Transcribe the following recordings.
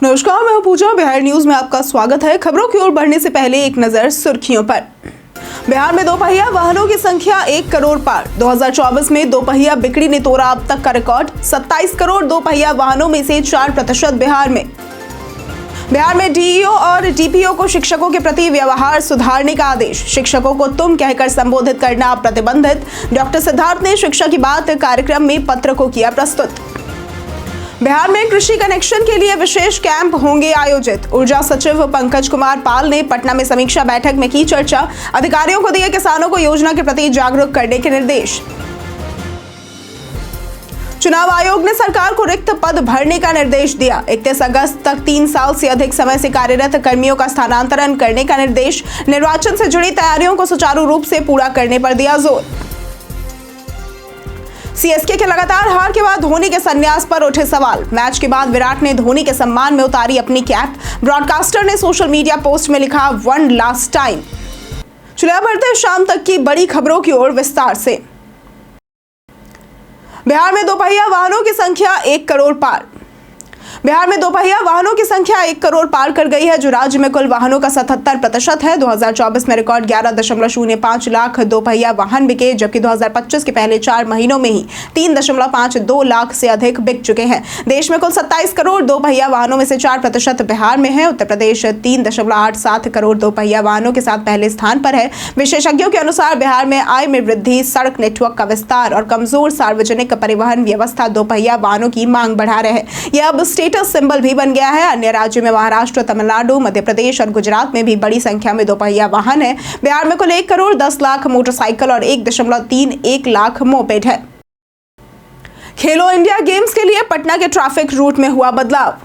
नमस्कार, मैं हूं पूजा। बिहार न्यूज में आपका स्वागत है। खबरों की ओर बढ़ने से पहले एक नजर सुर्खियों पर। बिहार में दोपहिया वाहनों की संख्या 1 करोड़ पार। 2024 में दोपहिया बिक्री ने तोड़ा अब तक का रिकॉर्ड। 27 करोड़ दोपहिया वाहनों में से 4% बिहार में। बिहार में डीईओ और डीपीओ को शिक्षकों के प्रति व्यवहार सुधारने का आदेश। शिक्षकों को तुम कहकर संबोधित करना प्रतिबंधित। डॉक्टर सिद्धार्थ ने शिक्षा की बात कार्यक्रम में पत्र को किया प्रस्तुत। बिहार में कृषि कनेक्शन के लिए विशेष कैंप होंगे आयोजित। ऊर्जा सचिव पंकज कुमार पाल ने पटना में समीक्षा बैठक में की चर्चा। अधिकारियों को दिए किसानों को योजना के प्रति जागरूक करने के निर्देश। चुनाव आयोग ने सरकार को रिक्त पद भरने का निर्देश दिया। 31 अगस्त तक 3 साल से अधिक समय से कार्यरत कर्मियों का स्थानांतरण करने का निर्देश। निर्वाचन से जुड़ी तैयारियों को सुचारू रूप से पूरा करने पर दिया जोर। सीएसके के लगातार हार के बाद धोनी के संन्यास पर उठे सवाल। मैच के बाद विराट ने धोनी के सम्मान में उतारी अपनी कैप। ब्रॉडकास्टर ने सोशल मीडिया पोस्ट में लिखा, वन लास्ट टाइम। चलिए बढ़ते शाम तक की बड़ी खबरों की ओर विस्तार से। बिहार में दोपहिया वाहनों की संख्या 1 करोड़ पार। बिहार में दोपहिया वाहनों की संख्या 1 करोड़ पार कर गई है, जो राज्य में कुल वाहनों का 77% है। 2024 में रिकॉर्ड 11.05 लाख दोपहिया वाहन बिके, जबकि 2025 के पहले 4 महीनों में ही 3.52 लाख से अधिक बिक चुके हैं। देश में कुल 27 करोड़ दोपहिया वाहनों में से 4% बिहार में है। उत्तर प्रदेश 3.87 करोड़ दोपहिया वाहनों के साथ पहले स्थान पर है। विशेषज्ञों के अनुसार बिहार में आय में वृद्धि, सड़क नेटवर्क का विस्तार और कमजोर सार्वजनिक परिवहन व्यवस्था दोपहिया वाहनों की मांग बढ़ा रहे हैं। यह अब स्टेटस सिंबल भी बन गया है। अन्य राज्यों में महाराष्ट्र, तमिलनाडु, मध्य प्रदेश और गुजरात में भी बड़ी संख्या में दोपहिया वाहन है। बिहार में कुल 1 करोड़ 10 लाख मोटरसाइकिल और 1.31 लाख मोपेड है। खेलो इंडिया गेम्स के लिए पटना के ट्रैफिक रूट में हुआ बदलाव।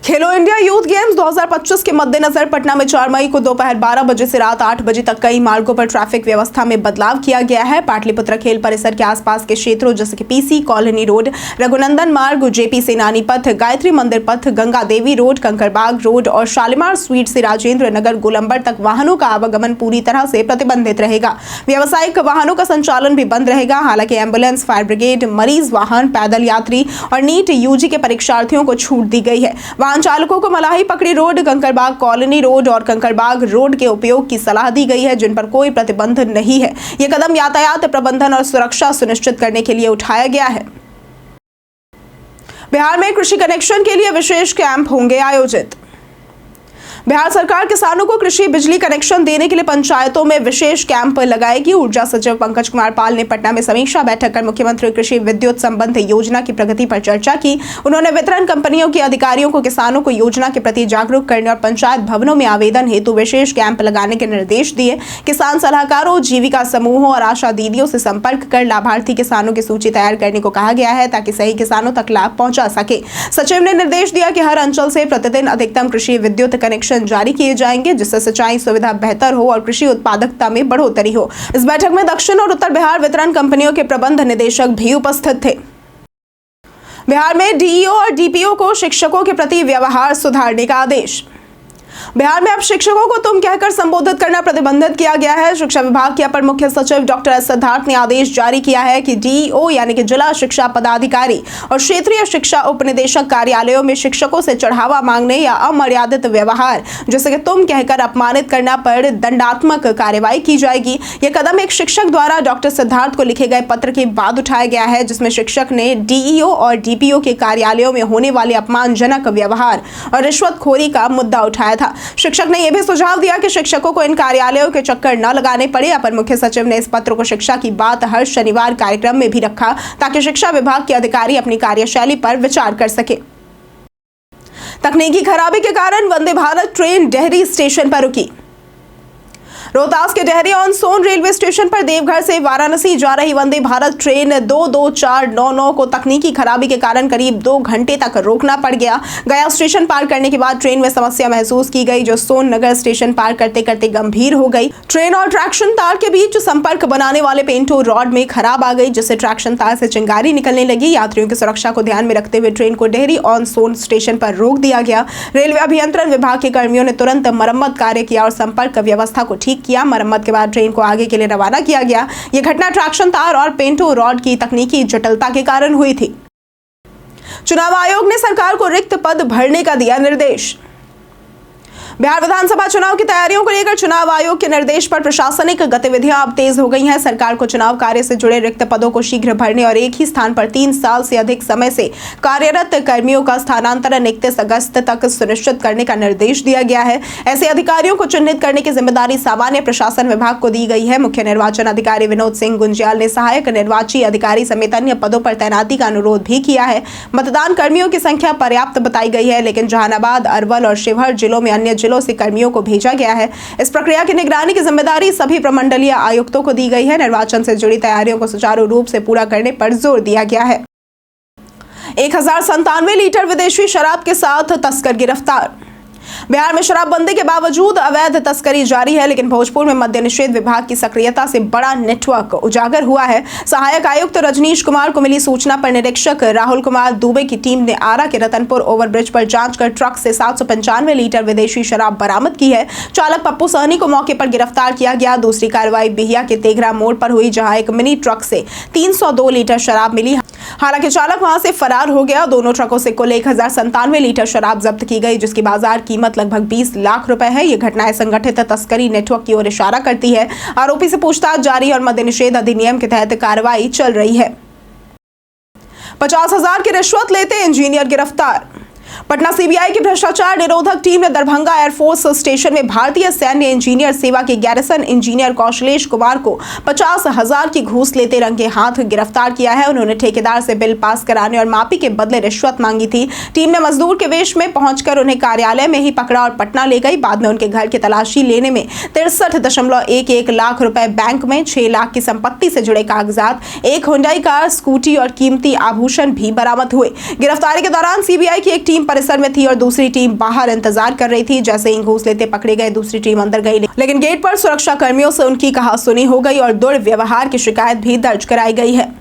खेलो इंडिया यूथ गेम्स 2025 के मद्देनजर पटना में 4 मई को दोपहर 12 बजे से रात 8 बजे तक कई मार्गों पर ट्रैफिक व्यवस्था में बदलाव किया गया है। पाटलिपुत्र खेल परिसर के आसपास के क्षेत्रों जैसे कि पीसी कॉलोनी रोड, रघुनंदन मार्ग, जेपी सेनानी पथ, गायत्री मंदिर पथ, गंगा देवी रोड, कंकड़बाग रोड और शालीमार स्वीट से राजेंद्र नगर गोलंबर तक वाहनों का आवागमन पूरी तरह से प्रतिबंधित रहेगा। व्यावसायिक वाहनों का संचालन भी बंद रहेगा। हालांकि एम्बुलेंस, फायर ब्रिगेड, मरीज वाहन, पैदल यात्री और नीट यूजी के परीक्षार्थियों को छूट दी गई है। वाहन चालकों को मलाही पकड़ी रोड, कंकड़बाग कॉलोनी रोड और कंकड़बाग रोड के उपयोग की सलाह दी गई है, जिन पर कोई प्रतिबंध नहीं है। यह कदम यातायात प्रबंधन और सुरक्षा सुनिश्चित करने के लिए उठाया गया है। बिहार में कृषि कनेक्शन के लिए विशेष कैंप होंगे आयोजित। बिहार सरकार किसानों को कृषि बिजली कनेक्शन देने के लिए पंचायतों में विशेष कैंप लगाएगी। ऊर्जा सचिव पंकज कुमार पाल ने पटना में समीक्षा बैठक कर मुख्यमंत्री कृषि विद्युत संबंध योजना की प्रगति पर चर्चा की। उन्होंने वितरण कंपनियों के अधिकारियों को किसानों को योजना के प्रति जागरूक करने और पंचायत भवनों में आवेदन हेतु विशेष कैंप लगाने के निर्देश दिए। किसान सलाहकारों, जीविका समूहों और आशा दीदियों से संपर्क कर लाभार्थी किसानों की सूची तैयार करने को कहा गया है, ताकि सही किसानों तक लाभ पहुंचा सके। सचिव ने निर्देश दिया कि हर अंचल से प्रतिदिन अधिकतम कृषि विद्युत कनेक्शन जारी किए जाएंगे, जिससे सिंचाई सुविधा बेहतर हो और कृषि उत्पादकता में बढ़ोतरी हो। इस बैठक में दक्षिण और उत्तर बिहार वितरण कंपनियों के प्रबंध निदेशक भी उपस्थित थे। बिहार में डीईओ और डीपीओ को शिक्षकों के प्रति व्यवहार सुधारने का आदेश। बिहार में अब शिक्षकों को तुम कहकर संबोधित करना प्रतिबंधित किया गया है। शिक्षा विभाग के अपर मुख्य सचिव डॉक्टर एस सिद्धार्थ ने आदेश जारी किया है कि डीईओ यानी कि जिला शिक्षा पदाधिकारी और क्षेत्रीय शिक्षा उपनिदेशक कार्यालयों में शिक्षकों से चढ़ावा मांगने या अमर्यादित व्यवहार जैसे कि तुम कहकर अपमानित करना पर दंडात्मक कार्रवाई की जाएगी। यह कदम एक शिक्षक द्वारा डॉक्टर सिद्धार्थ को लिखे गए पत्र के बाद उठाया गया है, जिसमें शिक्षक ने डीईओ और डीपीओ के कार्यालयों में होने वाले अपमानजनक व्यवहार और रिश्वतखोरी का मुद्दा उठाया था। शिक्षक ने यह भी सुझाव दिया कि शिक्षकों को इन कार्यालयों के चक्कर न लगाने पड़े। अपर मुख्य सचिव ने इस पत्र को शिक्षा की बात हर शनिवार कार्यक्रम में भी रखा, ताकि शिक्षा विभाग के अधिकारी अपनी कार्यशैली पर विचार कर सके। तकनीकी खराबी के कारण वंदे भारत ट्रेन डेहरी स्टेशन पर रुकी। रोहतास के Dehri on Sone railway station पर देवघर से वाराणसी जा रही वंदे भारत ट्रेन 22499 को तकनीकी खराबी के कारण करीब 2 घंटे तक रोकना पड़ गया। गया स्टेशन पार करने के बाद ट्रेन में समस्या महसूस की गई, जो सोन नगर स्टेशन पार करते करते गंभीर हो गई। ट्रेन और ट्रैक्शन तार के बीच संपर्क बनाने वाले पेंटो रॉड में खराब आ गई, जिससे ट्रैक्शन तार से चिंगारी निकलने लगी। यात्रियों की सुरक्षा को ध्यान में रखते हुए ट्रेन को डेहरी ऑन सोन स्टेशन पर रोक दिया गया। रेलवे अभियंत्रण विभाग के कर्मियों ने तुरंत मरम्मत कार्य किया और संपर्क व्यवस्था को ठीक किया। मरम्मत के बाद ट्रेन को आगे के लिए रवाना किया गया। यह घटना ट्रैक्शन तार और पेंटो रॉड की तकनीकी जटिलता के कारण हुई थी। चुनाव आयोग ने सरकार को रिक्त पद भरने का दिया निर्देश। बिहार विधानसभा चुनाव की तैयारियों को लेकर चुनाव आयोग के निर्देश पर प्रशासनिक गतिविधियां अब तेज हो गई हैं। सरकार को चुनाव कार्य से जुड़े रिक्त पदों को शीघ्र भरने और एक ही स्थान पर 3 साल से अधिक समय से कार्यरत कर्मियों का स्थानांतरण 31 अगस्त तक सुनिश्चित करने का निर्देश दिया गया है। ऐसे अधिकारियों को चिन्हित करने की जिम्मेदारी सामान्य प्रशासन विभाग को दी गई है। मुख्य निर्वाचन अधिकारी विनोद सिंह गुंजियाल ने सहायक निर्वाची अधिकारी समेत अन्य पदों पर तैनाती का अनुरोध भी किया है। मतदान कर्मियों की संख्या पर्याप्त बताई गई है, लेकिन जहानाबाद, अरवल और शिवहर जिलों में अन्य जिलों से कर्मियों को भेजा गया है। इस प्रक्रिया की निगरानी की जिम्मेदारी सभी प्रमंडलीय आयुक्तों को दी गई है। निर्वाचन से जुड़ी तैयारियों को सुचारू रूप से पूरा करने पर जोर दिया गया है। 1097 लीटर विदेशी शराब के साथ तस्कर गिरफ्तार। बिहार में शराबबंदी के बावजूद अवैध तस्करी जारी है, लेकिन भोजपुर में मद्य निषेध विभाग की सक्रियता से बड़ा नेटवर्क उजागर हुआ है। सहायक आयुक्त रजनीश कुमार को मिली सूचना पर निरीक्षक राहुल कुमार दुबे की टीम ने आरा के रतनपुर ओवरब्रिज पर जांच कर ट्रक से 795 लीटर विदेशी शराब बरामद की है। चालक पप्पू सहनी को मौके पर गिरफ्तार किया गया। दूसरी कार्रवाई बिहिया के तेघरा मोड़ पर हुई, जहां एक मिनी ट्रक से 302 लीटर शराब मिली। हालांकि चालक वहां से फरार हो गया। दोनों ट्रकों से कुल 1097 लीटर शराब जब्त की गई, जिसकी बाजार कीमत लगभग 20 लाख रुपए है। ये घटनाएं संगठित तस्करी नेटवर्क की ओर इशारा करती है। आरोपी से पूछताछ जारी और मद्य निषेध अधिनियम के तहत कार्रवाई चल रही है। 50,000 की रिश्वत लेते इंजीनियर गिरफ्तार। पटना सीबीआई की भ्रष्टाचार निरोधक टीम ने दरभंगा एयरफोर्स स्टेशन में भारतीय सैन्य इंजीनियर सेवा के गैरिसन इंजीनियर कौशलेश कुमार को 50,000 की घूस लेते रंगे हाथ गिरफ्तार किया है। उन्होंने ठेकेदार से बिल पास कराने और मापी के बदले रिश्वत मांगी थी। टीम ने मजदूर के वेश में पहुंचकर उन्हें कार्यालय में ही पकड़ा और पटना ले गई। बाद में उनके घर की तलाशी लेने में 63.11 लाख रुपए, बैंक में 6 लाख की संपत्ति से जुड़े कागजात, एक हुंडई कार, स्कूटी और कीमती आभूषण भी बरामद हुए। गिरफ्तारी के दौरान सीबीआई की एक टीम परिसर में थी और दूसरी टीम बाहर इंतजार कर रही थी। जैसे ही घूस लेते पकड़े गए, दूसरी टीम अंदर गई, लेकिन गेट पर सुरक्षा कर्मियों से उनकी कहासुनी हो गई और दुर्व्यवहार की शिकायत भी दर्ज कराई गई है।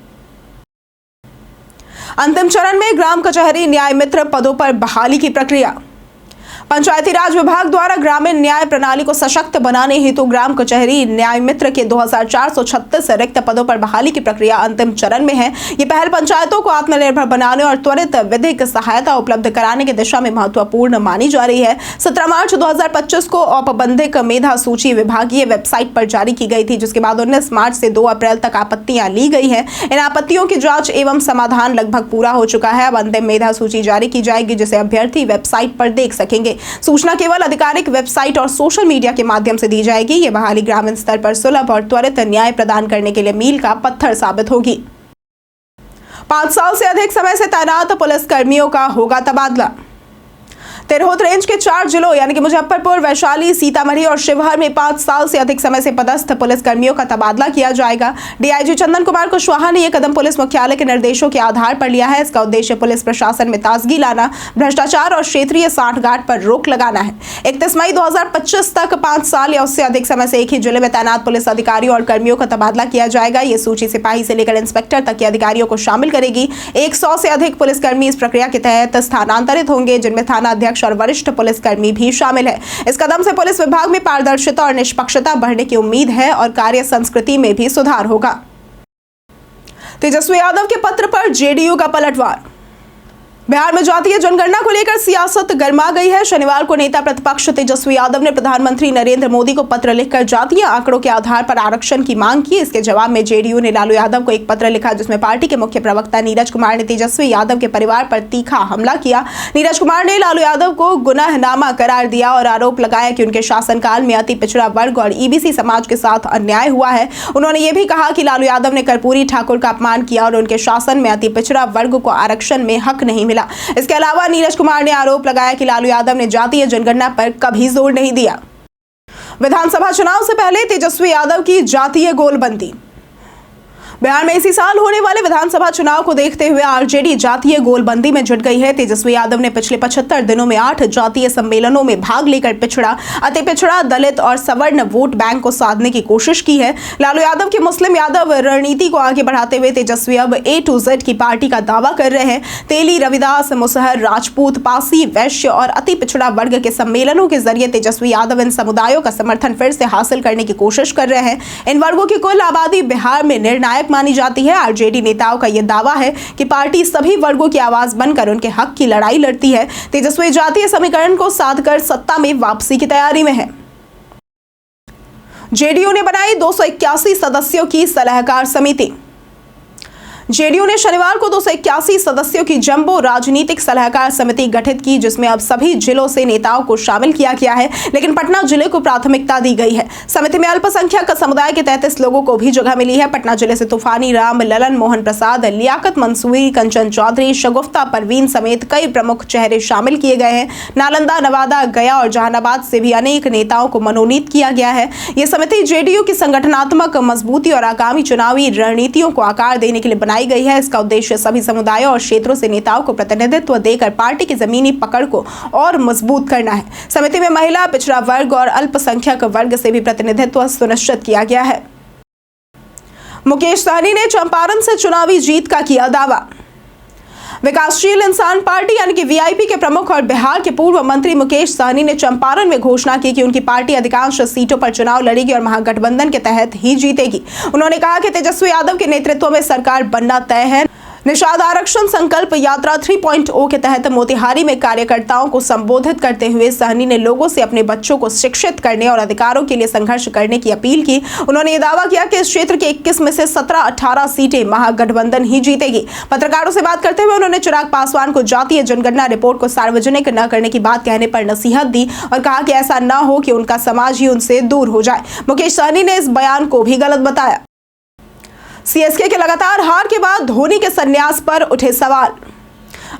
अंतिम चरण में ग्राम कचहरी न्याय मित्र पदों पर बहाली की प्रक्रिया। पंचायती राज विभाग द्वारा ग्रामीण न्याय प्रणाली को सशक्त बनाने हेतु ग्राम कचहरी न्याय मित्र के 2436 रिक्त पदों पर बहाली की प्रक्रिया अंतिम चरण में है। ये पहल पंचायतों को आत्मनिर्भर बनाने और त्वरित विधिक सहायता उपलब्ध कराने की दिशा में महत्वपूर्ण मानी जा रही है। 17 मार्च 2025 को औपबंधिक मेधा सूची विभागीय वेबसाइट पर जारी की गई थी, जिसके बाद 19 मार्च से 2 अप्रैल तक आपत्तियां ली गई है। इन आपत्तियों की जांच एवं समाधान लगभग पूरा हो चुका है। अब अंतिम मेधा सूची जारी की जाएगी, जिसे अभ्यर्थी वेबसाइट पर देख सकेंगे। सूचना केवल आधिकारिक वेबसाइट और सोशल मीडिया के माध्यम से दी जाएगी। ये बहाली ग्रामीण स्तर पर सुलभ और त्वरित न्याय प्रदान करने के लिए मील का पत्थर साबित होगी। 5 साल से अधिक समय से तैनात पुलिस कर्मियों का होगा तबादला। तिरहुत रेंज के 4 जिलों यानी कि मुजफ्फरपुर, वैशाली, सीतामढ़ी और शिवहर में 5 साल से अधिक समय से पदस्थ पुलिस कर्मियों का तबादला किया जाएगा। डीआईजी चंदन कुमार कुशवाहा ने यह कदम पुलिस मुख्यालय के निर्देशों के आधार पर लिया है। इसका उद्देश्य पुलिस प्रशासन में ताजगी लाना, भ्रष्टाचार और क्षेत्रीय सांठगांठ पर रोक लगाना है। 31 मई 2025 तक 5 साल या उससे अधिक समय से एक ही जिले में तैनात पुलिस अधिकारियों और कर्मियों का तबादला किया जाएगा। ये सूची सिपाही से लेकर इंस्पेक्टर तक के अधिकारियों को शामिल करेगी। 100 से अधिक पुलिसकर्मी इस प्रक्रिया के तहत स्थानांतरित होंगे, जिनमें थाना अध्यक्ष और वरिष्ठ पुलिसकर्मी भी शामिल है। इस कदम से पुलिस विभाग में पारदर्शिता और निष्पक्षता बढ़ने की उम्मीद है और कार्य संस्कृति में भी सुधार होगा। तेजस्वी यादव के पत्र पर जेडीयू का पलटवार। बिहार में जातीय जनगणना को लेकर सियासत गर्मा गई है। शनिवार को नेता प्रतिपक्ष तेजस्वी यादव ने प्रधानमंत्री नरेंद्र मोदी को पत्र लिखकर जातीय आंकड़ों के आधार पर आरक्षण की मांग की। इसके जवाब में जेडीयू ने लालू यादव को एक पत्र लिखा, जिसमें पार्टी के मुख्य प्रवक्ता नीरज कुमार ने तेजस्वी यादव के परिवार पर तीखा हमला किया। नीरज कुमार ने लालू यादव को गुनाहनामा करार दिया और आरोप लगाया कि उनके शासनकाल में अति पिछड़ा वर्ग और ईबीसी समाज के साथ अन्याय हुआ है। उन्होंने ये भी कहा कि लालू यादव ने कर्पूरी ठाकुर का अपमान किया और उनके शासन में अति पिछड़ा वर्ग को आरक्षण में हक नहीं मिला। इसके अलावा नीरज कुमार ने आरोप लगाया कि लालू यादव ने जातीय जनगणना पर कभी जोर नहीं दिया। विधानसभा चुनाव से पहले तेजस्वी यादव की जातीय गोलबंदी। बिहार में इसी साल होने वाले विधानसभा चुनाव को देखते हुए आरजेडी जातीय गोलबंदी में जुट गई है। तेजस्वी यादव ने पिछले 75 दिनों में 8 जातीय सम्मेलनों में भाग लेकर पिछड़ा, अति पिछड़ा, दलित और सवर्ण वोट बैंक को साधने की कोशिश की है। लालू यादव की मुस्लिम यादव रणनीति को आगे बढ़ाते हुए तेजस्वी अब A to Z की पार्टी का दावा कर रहे हैं। तेली, रविदास, मुसहर, राजपूत, पासी, वैश्य और अति पिछड़ा वर्ग के सम्मेलनों के जरिए तेजस्वी यादव इन समुदायों का समर्थन फिर से हासिल करने की कोशिश कर रहे हैं। इन वर्गों की कुल आबादी बिहार में निर्णायक लायक मानी जाती है। आरजेडी नेताओं का यह दावा है कि पार्टी सभी वर्गों की आवाज बनकर उनके हक की लड़ाई लड़ती है। तेजस्वी जातीय समीकरण को साध कर सत्ता में वापसी की तैयारी में है। जेडीयू ने बनाई 281 सदस्यों की सलाहकार समिति। जेडीयू ने शनिवार को 281 सदस्यों की जंबो राजनीतिक सलाहकार समिति गठित की, जिसमें अब सभी जिलों से नेताओं को शामिल किया गया है, लेकिन पटना जिले को प्राथमिकता दी गई है। समिति में अल्पसंख्यक समुदाय के 33 लोगों को भी जगह मिली है। पटना जिले से तूफानी राम, ललन मोहन प्रसाद, लियाकत मंसूरी, कंचन चौधरी, शगुफ्ता परवीन समेत कई प्रमुख चेहरे शामिल किए गए हैं। नालंदा, नवादा, गया और जहानाबाद से भी अनेक नेताओं को मनोनीत किया गया है। यह समिति जेडीयू की संगठनात्मक मजबूती और आगामी चुनावी रणनीतियों को आकार देने के लिए बनाई गई है। इसका उद्देश्य सभी समुदायों और क्षेत्रों से नेताओं को प्रतिनिधित्व देकर पार्टी की जमीनी पकड़ को और मजबूत करना है। समिति में महिला, पिछड़ा वर्ग और अल्पसंख्यक वर्ग से भी प्रतिनिधित्व सुनिश्चित किया गया है। मुकेश सहनी ने चंपारण से चुनावी जीत का किया दावा। विकासशील इंसान पार्टी यानी कि वीआईपी के प्रमुख और बिहार के पूर्व मंत्री मुकेश सहनी ने चंपारण में घोषणा की कि उनकी पार्टी अधिकांश सीटों पर चुनाव लड़ेगी और महागठबंधन के तहत ही जीतेगी। उन्होंने कहा कि तेजस्वी यादव के नेतृत्व में सरकार बनना तय है। निषाद आरक्षण संकल्प यात्रा 3.0 के तहत मोतिहारी में कार्यकर्ताओं को संबोधित करते हुए सहनी ने लोगों से अपने बच्चों को शिक्षित करने और अधिकारों के लिए संघर्ष करने की अपील की। उन्होंने ये दावा किया कि इस क्षेत्र के 21 में से 17-18 सीटें महागठबंधन ही जीतेगी। पत्रकारों से बात करते हुए उन्होंने चिराग पासवान को जातीय जनगणना रिपोर्ट को सार्वजनिक न करने की बात कहने पर नसीहत दी और कहा कि ऐसा न हो कि उनका समाज ही उनसे दूर हो जाए। मुकेश सहनी ने इस बयान को भी गलत बताया। सीएसके के लगातार हार के बाद धोनी के संन्यास पर उठे सवाल।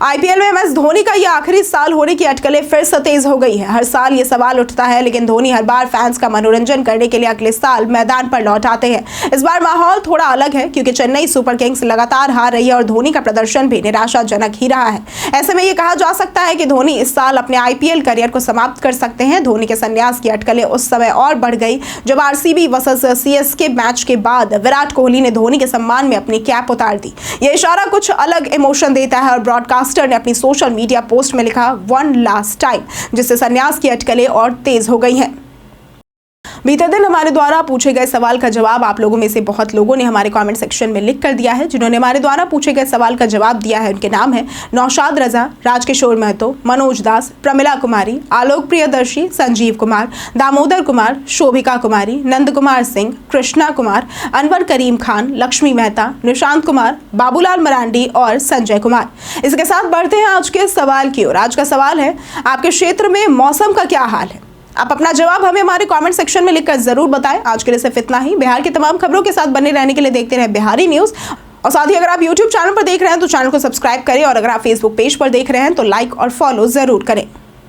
आईपीएल में एमएस धोनी का यह आखिरी साल होने की अटकलें फिर से तेज हो गई है। हर साल ये सवाल उठता है, लेकिन धोनी हर बार फैंस का मनोरंजन करने के लिए अगले साल मैदान पर लौट आते हैं। इस बार माहौल थोड़ा अलग है क्योंकि चेन्नई सुपर किंग्स लगातार हार रही है और धोनी का प्रदर्शन भी निराशाजनक ही रहा है। ऐसे में ये कहा जा सकता है कि धोनी इस साल अपने आईपीएल करियर को समाप्त कर सकते हैं। धोनी के संन्यास की अटकलें उस समय और बढ़ गई जब आरसीबी वर्सेस सीएसके मैच के बाद विराट कोहली ने धोनी के सम्मान में अपनी कैप उतार दी। यह इशारा कुछ अलग इमोशन देता है और ब्रॉडकास्टर ने अपनी सोशल मीडिया पोस्ट में लिखा वन लास्ट टाइम, जिससे संन्यास की अटकलें और तेज हो गई हैं। बीते दिन हमारे द्वारा पूछे गए सवाल का जवाब आप लोगों में से बहुत लोगों ने हमारे कमेंट सेक्शन में लिख कर दिया है। जिन्होंने हमारे द्वारा पूछे गए सवाल का जवाब दिया है उनके नाम है नौशाद रजा, राजकिशोर महतो, मनोज दास, प्रमिला कुमारी, आलोक प्रियदर्शी, संजीव कुमार, दामोदर कुमार, शोभिका कुमारी, नंद कुमार सिंह, कृष्णा कुमार, अनवर करीम खान, लक्ष्मी मेहता, निशांत कुमार, बाबूलाल मरांडी और संजय कुमार। इसके साथ बढ़ते हैं आज के सवाल की ओर। आज का सवाल है, आपके क्षेत्र में मौसम का क्या हाल है? आप अपना जवाब हमें हमारे कमेंट सेक्शन में लिखकर जरूर बताएं। आज के लिए सिर्फ इतना ही। बिहार की तमाम खबरों के साथ बने रहने के लिए देखते रहे बिहारी न्यूज। और साथ ही अगर आप YouTube चैनल पर देख रहे हैं तो चैनल को सब्सक्राइब करें और अगर आप Facebook पेज पर देख रहे हैं तो लाइक और फॉलो जरूर करें।